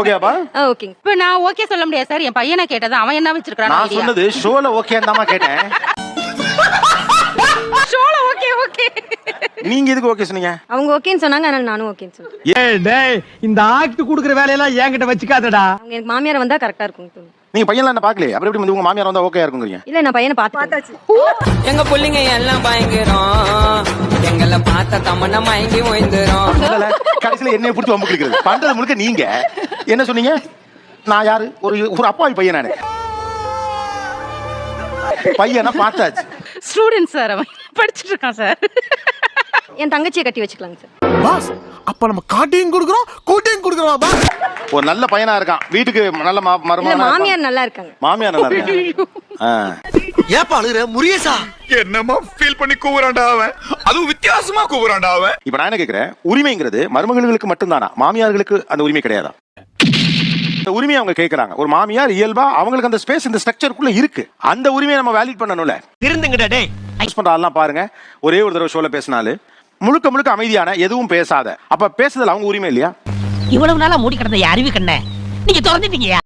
ஓகேப்பா? ஓகேங்க. இப்ப நான் ஓகே சொல்ல முடியாது சார். என் பையனை கேட்டது அவன் என்ன வச்சிருக்கான் நான் சொன்னது ஷோல ஓகேன்னு கேட்டேன். ஷோல ஓகே ஓகே. நீங்க எதுக்கு ஓகே சொன்னீங்க? அவங்க ஓகேன்னு சொன்னாங்க, அதனால நானும் ஓகேன்னு சொன்னேன். ஏய் டேய், இந்த ஆக்ட் குடுக்குற வேலையெல்லாம் என்கிட்ட வச்சுக்காதடா. அவங்க எனக்கு மாமியார் வந்தா கரெக்டா இருக்கும் தோணும். நீங்க பையன்லாம் என்ன பாக்கலையே, அப்புறம் எப்படி உங்க மாமியார் வந்தா ஓகே இருக்குங்கறீங்க? இல்ல, நான் பையனை பார்த்தாச்சு. எங்க புள்ளைங்க எல்லாம் பயங்கரம், எங்களை பார்த்த தமன்னா மயங்கி ஓய்ந்துரும். இல்ல கடைசில என்னைய புடிச்சு வம்பு கிளிக்கிறது பண்றது முழுக்க நீங்க. என்ன சொன்னீங்க? நான் யாரு? ஒரு அப்பாவி பையன் நானு. பையனை பார்த்தாச்சு. ஸ்டூடெண்ட் சார், அவன் படிச்சிட்டு இருக்கான் சார். என் தங்கச்சியை கட்டி வச்சுக்கலாங்க சார். பாஸ், அப்ப நம்ம காட்டையும் கொடுக்குறோம் கூட்டையும் கொடுக்குறோம் பாஸ். ஒரு நல்ல பையனா இருக்கான், வீட்டுக்கு நல்ல இல்ல, மருமகனா. மாமியார் நல்லா இருக்காங்க. மாமியார் நல்லா இருக்காங்க. ஏப்பா அழுகுற முரியசா? என்னமா ஃபீல் பண்ணி கூவுறான்டா அவன், அதுவும் வித்தியாசமா கூவுறான்டா அவன். இப்ப நான் என்ன கேக்குறேன், உரிமைங்கிறது மருமகளுக்கு மட்டும்தானா, மாமியார்களுக்கு அந்த உரிமை கிடையாதா? இந்த உரிமையை அவங்க கேக்குறாங்க. ஒரு மாமியார் இயல்பா அவங்களுக்கு அந்த ஸ்பேஸ் இந்த ஸ்ட்ரக்சருக்குள்ள இருக்கு. அந்த உரிமையை நம்ம வேலிட் பண்ணணும்ல. இருந்துங்கடா டேய். யூஸ் பண்ற ஆள்லாம் பாருங்க, ஒரே ஒரு தடவை ஷோல பேசினாலும் முழுக்க அமைதியான, எதுவும் பேசாத. அப்ப பேசுதல் அவங்க உரிமை இல்லையா? இவ்வளவு நாளா மூடி கிடந்த அறிவு கண்ண நீங்க திறந்துட்டீங்க.